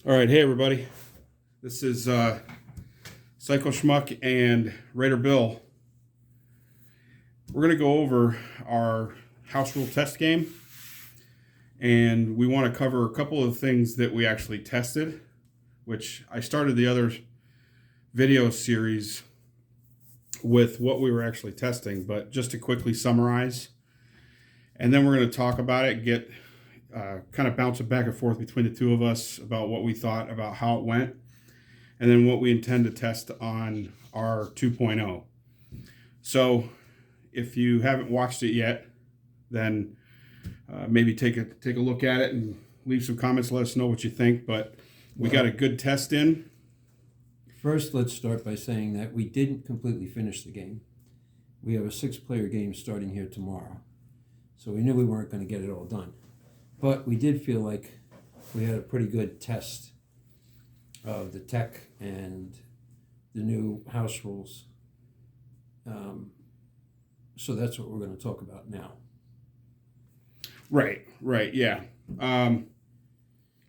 All right, hey everybody. This is Psycho Schmuck and Raider Bill. We're going to go over our house rule test game, and we want to cover a couple of things that we actually tested, which I started the other video series with what we were actually testing, but just to quickly summarize, and then we're going to talk about it, get kind of bounce it back and forth between the two of us about what we thought about how it went, and then what we intend to test on our 2.0. So if you haven't watched it yet, then maybe take a look at it and leave some comments. Let us know what you think. But we got a good test in. First, let's start by saying that we didn't completely finish the game. We have a 6-player game starting here tomorrow. So we knew we weren't going to get it all done. But we did feel like we had a pretty good test of the tech and the new house rules. So that's what we're going to talk about now. Right, yeah.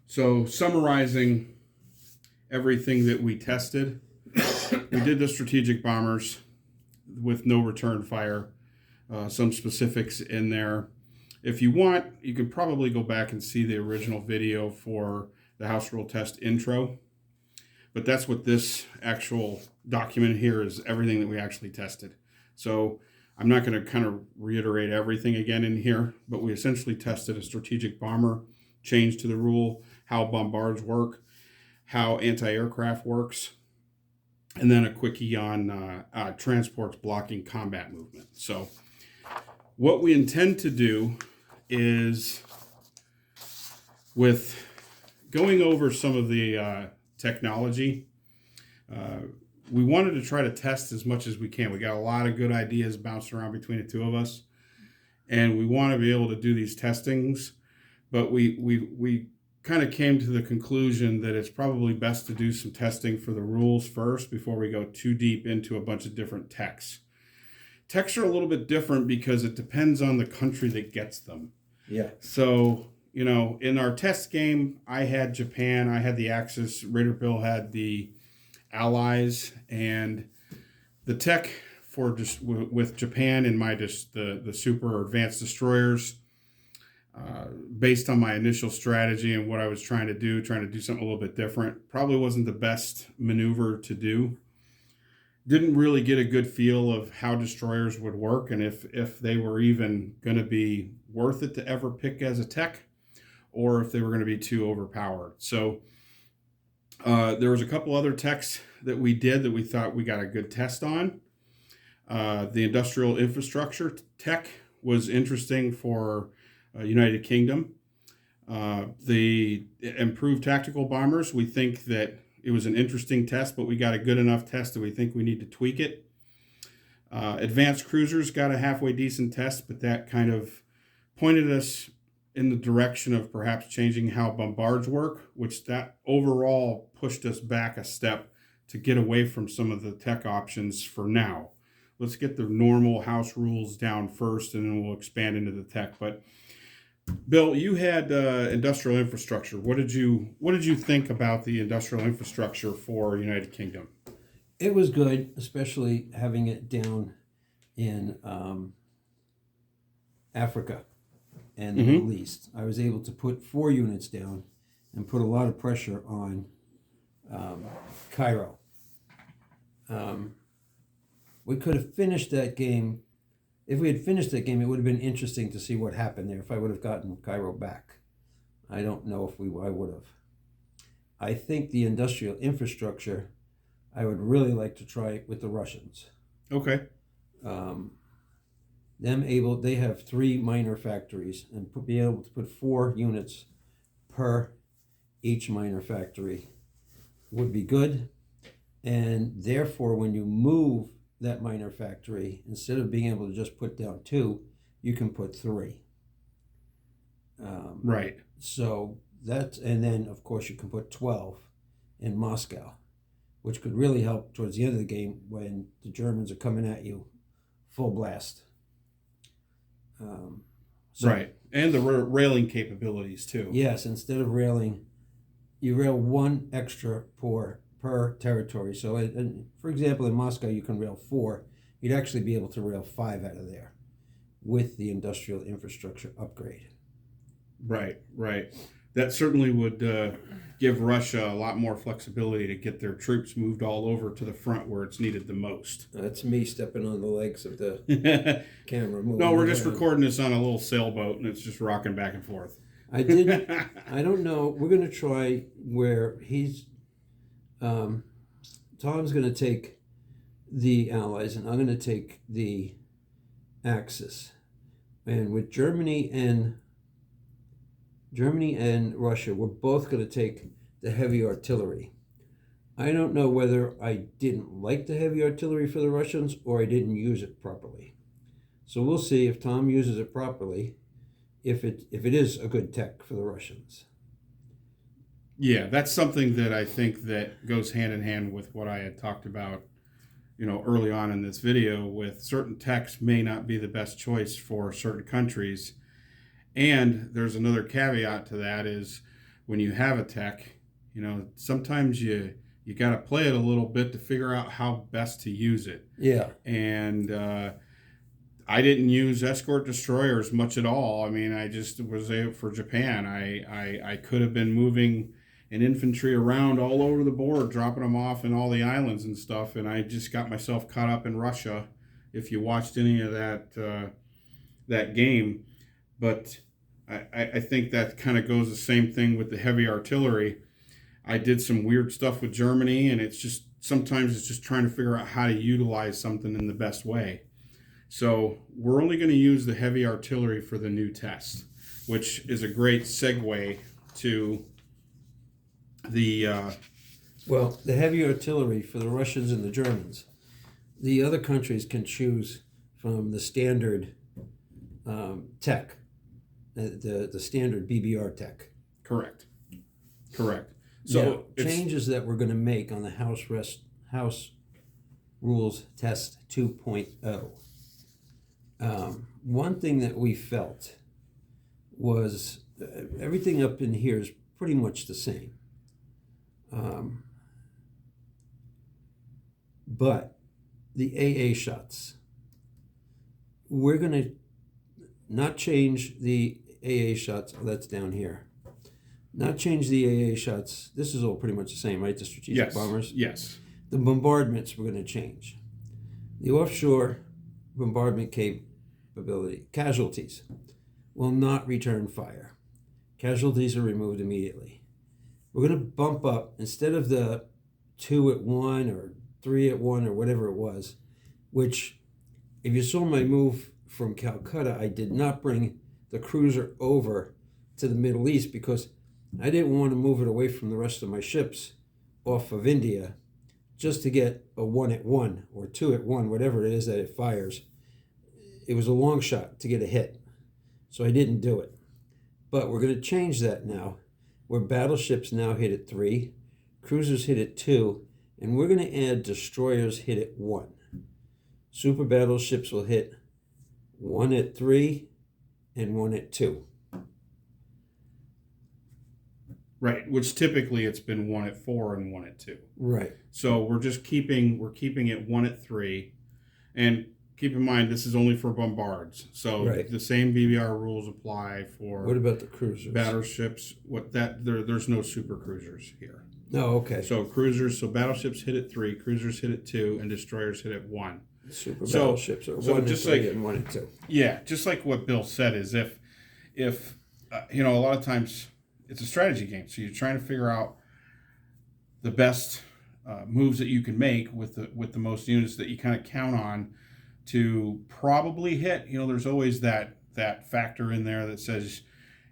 So summarizing everything that we tested, we did the strategic bombers with no return fire, some specifics in there. If you want, you can probably go back and see the original video for the house rule test intro. But that's what this actual document here is, everything that we actually tested. So I'm not going to kind of reiterate everything again in here, but we essentially tested a strategic bomber, change to the rule, how bombards work, how anti-aircraft works, and then a quickie on transports blocking combat movement. So what we intend to do is, with going over some of the technology, we wanted to try to test as much as we can. We got a lot of good ideas bouncing around between the two of us, and we want to be able to do these testings, but we kind of came to the conclusion that it's probably best to do some testing for the rules first before we go too deep into a bunch of different techs. Techs are a little bit different because it depends on the country that gets them. Yeah. So, you know, in our test game, I had Japan, I had the Axis, Raider Bill had the Allies, and the tech for just with Japan and my the super advanced destroyers, based on my initial strategy and what I was trying to do something a little bit different, probably wasn't the best maneuver to do. Didn't really get a good feel of how destroyers would work and if they were even going to be worth it to ever pick as a tech, or if they were going to be too overpowered. So there was a couple other techs that we did that we thought we got a good test on. The industrial infrastructure tech was interesting for United Kingdom. The improved tactical bombers, we think that it was an interesting test, but we got a good enough test that we think we need to tweak it. Advanced cruisers got a halfway decent test, but that kind of pointed us in the direction of perhaps changing how bombards work, which that overall pushed us back a step to get away from some of the tech options for now. Let's get the normal house rules down first, and then we'll expand into the tech. But Bill, you had industrial infrastructure. What did you think about the industrial infrastructure for United Kingdom? It was good, especially having it down in Africa and the Middle East. I was able to put 4 units down and put a lot of pressure on Cairo. We could have finished that game. If we had finished that game, it would have been interesting to see what happened there if I would have gotten Cairo back. I don't know if I would have. I think the industrial infrastructure, I would really like to try it with the Russians. Okay. They have 3 minor factories, and be able to put 4 units per each minor factory would be good. And therefore, when you move that minor factory, instead of being able to just put down 2, you can put 3. Right. So that's, and then of course you can put 12 in Moscow, which could really help towards the end of the game when the Germans are coming at you full blast. Right. And the railing capabilities too. Yes, instead of railing you rail one extra per territory. So, for example, in Moscow, you can rail 4. You'd actually be able to rail 5 out of there with the industrial infrastructure upgrade. Right, right. That certainly would give Russia a lot more flexibility to get their troops moved all over to the front where it's needed the most. That's me stepping on the legs of the camera. No, we're just recording this on a little sailboat, and it's just rocking back and forth. I don't know. We're going to try where Tom's going to take the Allies, and I'm going to take the Axis. And with Germany and Russia, we're both going to take the heavy artillery. I don't know whether I didn't like the heavy artillery for the Russians or I didn't use it properly. So we'll see if Tom uses it properly, if it is a good tech for the Russians. Yeah, that's something that I think that goes hand in hand with what I had talked about, early on in this video, with certain techs may not be the best choice for certain countries. And there's another caveat to that is when you have a tech, sometimes you got to play it a little bit to figure out how best to use it. Yeah. And I didn't use escort destroyers much at all. I mean, I just was able for Japan. I could have been moving an infantry around all over the board, dropping them off in all the islands and stuff. And I just got myself caught up in Russia. If you watched any of that game. But I think that kind of goes the same thing with the heavy artillery. I did some weird stuff with Germany, and sometimes it's just trying to figure out how to utilize something in the best way. So we're only going to use the heavy artillery for the new test, which is a great segue to the heavy artillery for the Russians and the Germans. The other countries can choose from the standard tech, the standard BBR tech. Correct. So now, changes that we're going to make on the House Rules Test 2.0. One thing that we felt was everything up in here is pretty much the same. But the AA shots, we're going to not change the AA shots. Oh, that's down here. Not change the AA shots. This is all pretty much the same, right? The strategic bombers? Yes. The bombardments we're going to change. The offshore bombardment capability, casualties, will not return fire. Casualties are removed immediately. We're going to bump up, instead of the 2 at 1 or 3 at 1 or whatever it was, which, if you saw my move from Calcutta, I did not bring the cruiser over to the Middle East because I didn't want to move it away from the rest of my ships off of India just to get a 1 at 1 or 2 at 1, whatever it is that it fires. It was a long shot to get a hit, so I didn't do it. But we're going to change that now, where battleships now hit at 3, cruisers hit at 2, and we're going to add destroyers hit at 1. Super battleships will hit 1 at 3 and 1 at 2. Right, which typically it's been 1 at 4 and 1 at 2. Right. So we're keeping it 1 at 3, and keep in mind this is only for bombards. So the same BBR rules apply for. What about the cruisers? Battleships. There's no super cruisers here. No, okay. So battleships hit at 3, cruisers hit at 2, and destroyers hit at 1. Super battleships are 1 at 3 and 1 at 2. Yeah, just like what Bill said is if a lot of times it's a strategy game, so you're trying to figure out the best moves that you can make with the most units that you kind of count on to probably hit. There's always that factor in there that says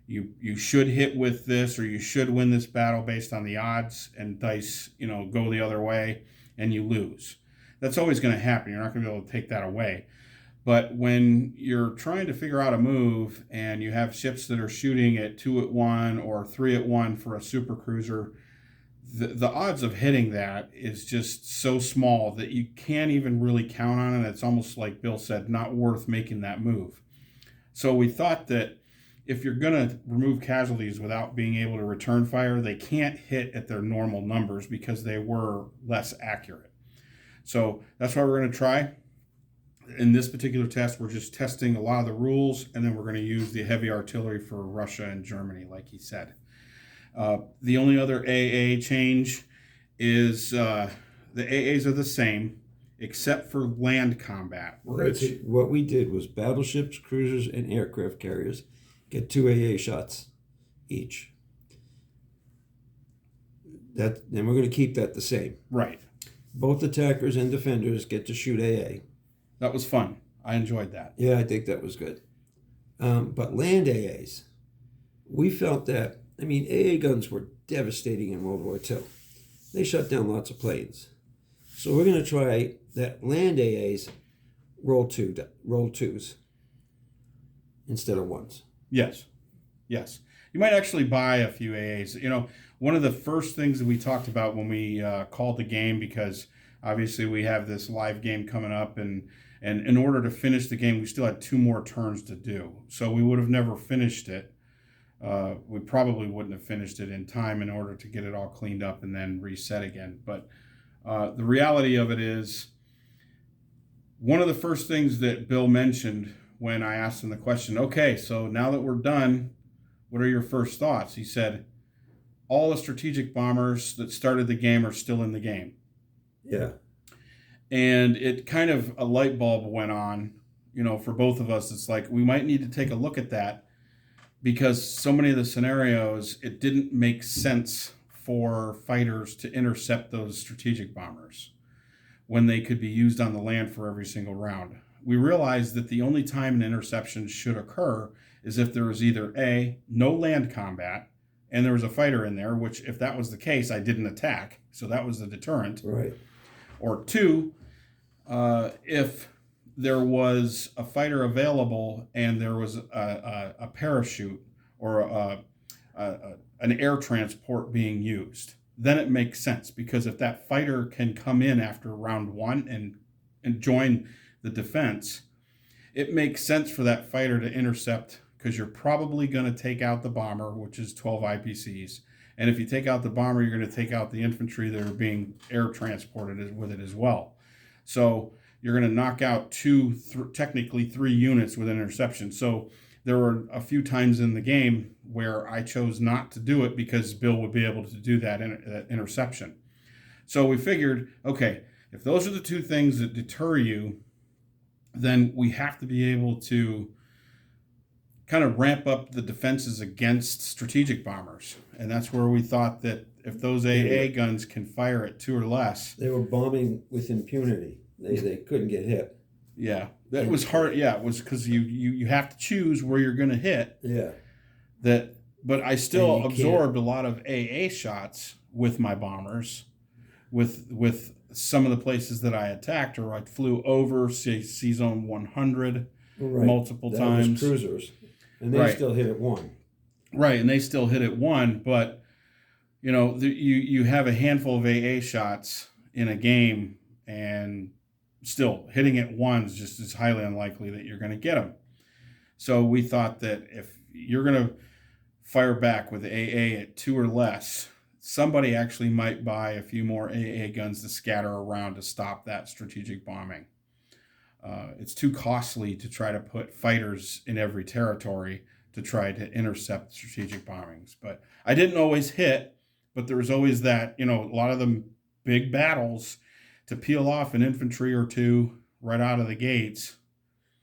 you should hit with this, or you should win this battle based on the odds, and dice go the other way and you lose. That's always going to happen. You're not going to be able to take that away. But when you're trying to figure out a move and you have ships that are shooting at 2 at 1 or 3 at 1 for a super cruiser, the odds of hitting that is just so small that you can't even really count on it. It's almost like Bill said, not worth making that move. So we thought that if you're going to remove casualties without being able to return fire, they can't hit at their normal numbers because they were less accurate. So that's what we're going to try. In this particular test, we're just testing a lot of the rules, and then we're going to use the heavy artillery for Russia and Germany, like he said. The only other AA change is the AAs are the same, except for land combat. What we did was battleships, cruisers, and aircraft carriers get 2 AA shots each. And we're going to keep that the same. Right. Both attackers and defenders get to shoot AA. That was fun. I enjoyed that. Yeah, I think that was good. But land AAs, we felt that, AA guns were devastating in World War II. They shut down lots of planes. So we're going to try that land AAs roll twos instead of ones. Yes. You might actually buy a few AAs. One of the first things that we talked about when we called the game, because obviously we have this live game coming up, and in order to finish the game, we still had 2 more turns to do. So we would have never finished it. We probably wouldn't have finished it in time in order to get it all cleaned up and then reset again. But the reality of it is, one of the first things that Bill mentioned when I asked him the question, okay, so now that we're done, what are your first thoughts? He said, all the strategic bombers that started the game are still in the game. Yeah. And it kind of, a light bulb went on, for both of us. It's like, we might need to take a look at that, because so many of the scenarios, it didn't make sense for fighters to intercept those strategic bombers when they could be used on the land for every single round. We realized that the only time an interception should occur is if there was either A, no land combat, and there was a fighter in there, which if that was the case, I didn't attack, so that was the deterrent. Right. Or 2, if there was a fighter available and there was a parachute or an air transport being used, then it makes sense, because if that fighter can come in after round 1 and join the defense, it makes sense for that fighter to intercept, because you're probably going to take out the bomber, which is 12 IPCs. And if you take out the bomber, you're going to take out the infantry that are being air transported with it as well. So you're going to knock out technically 3 units with an interception. So there were a few times in the game where I chose not to do it because Bill would be able to do that interception. So we figured, okay, if those are the 2 things that deter you, then we have to be able to kind of ramp up the defenses against strategic bombers. And that's where we thought that if those AA guns can fire at 2 or less. They were bombing with impunity. They couldn't get hit. Yeah. That was hard. Yeah, it was because you have to choose where you're going to hit. Yeah. But I still absorbed a lot of AA shots with my bombers, with some of the places that I attacked, or I flew over, say, C-Zone 100 multiple times. Was cruisers. And they still hit at 1. Right, and they still hit at 1, but you have a handful of AA shots in a game, and still hitting at 1 is highly unlikely that you're going to get them. So we thought that if you're going to fire back with AA at 2 or less, somebody actually might buy a few more AA guns to scatter around to stop that strategic bombing. It's too costly to try to put fighters in every territory to try to intercept strategic bombings. But I didn't always hit, but there was always that, a lot of them big battles to peel off an infantry or 2 right out of the gates.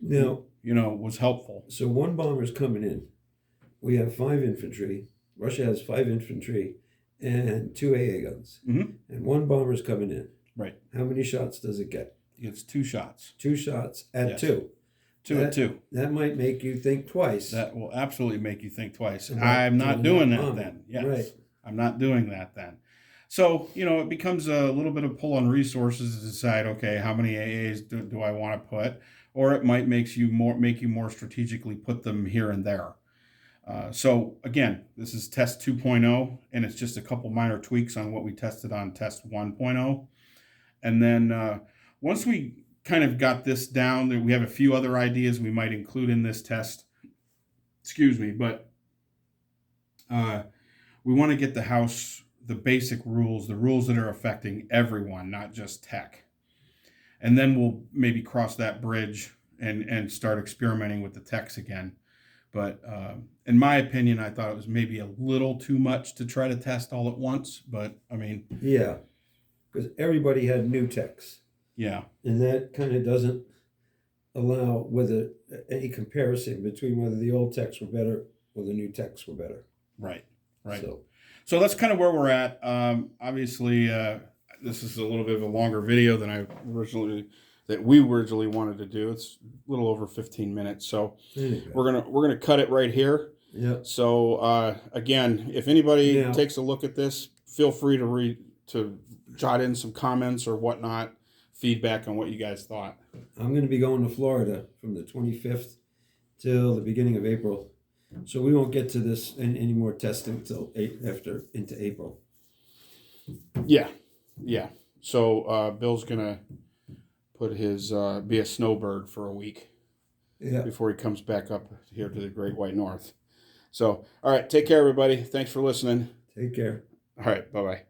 Now, was helpful. So 1 bomber's coming in. We have 5 infantry. Russia has 5 infantry and 2 AA guns. Mm-hmm. And 1 bomber's coming in. Right. How many shots does it get? It gets 2 shots. 2 shots at 2. 2 at 2. That might make you think twice. That will absolutely make you think twice. I'm not doing that then. Yes. Right. I'm not doing that then. So, it becomes a little bit of pull on resources to decide, okay, how many AAs do I want to put? Or it might make you more strategically put them here and there. So, again, this is test 2.0, and it's just a couple minor tweaks on what we tested on test 1.0. And then once we kind of got this down, we have a few other ideas we might include in this test. excuse me, but we want to get the basic rules, the rules that are affecting everyone, not just tech. And then we'll maybe cross that bridge and start experimenting with the techs again. But in my opinion, I thought it was maybe a little too much to try to test all at once. But I mean, Yeah, because everybody had new techs, yeah, and that kind of doesn't allow whether any comparison between whether the old techs were better or the new techs were better. right. So So that's kind of where we're at. Obviously, this is a little bit of a longer video than we originally wanted to do. It's a little over 15 minutes, so we're gonna cut it right here. yeah. So again, if anybody Now- takes a look at this, feel free to jot in some comments or whatnot, feedback on what you guys thought. I'm going to be going to Florida from the 25th till the beginning of April. So we won't get to this any more testing till into April. Yeah. So Bill's gonna put his be a snowbird for a week Yeah. before he comes back up here to the Great White North. So, all right, take care, everybody. Thanks for listening. Take care. All right, bye-bye.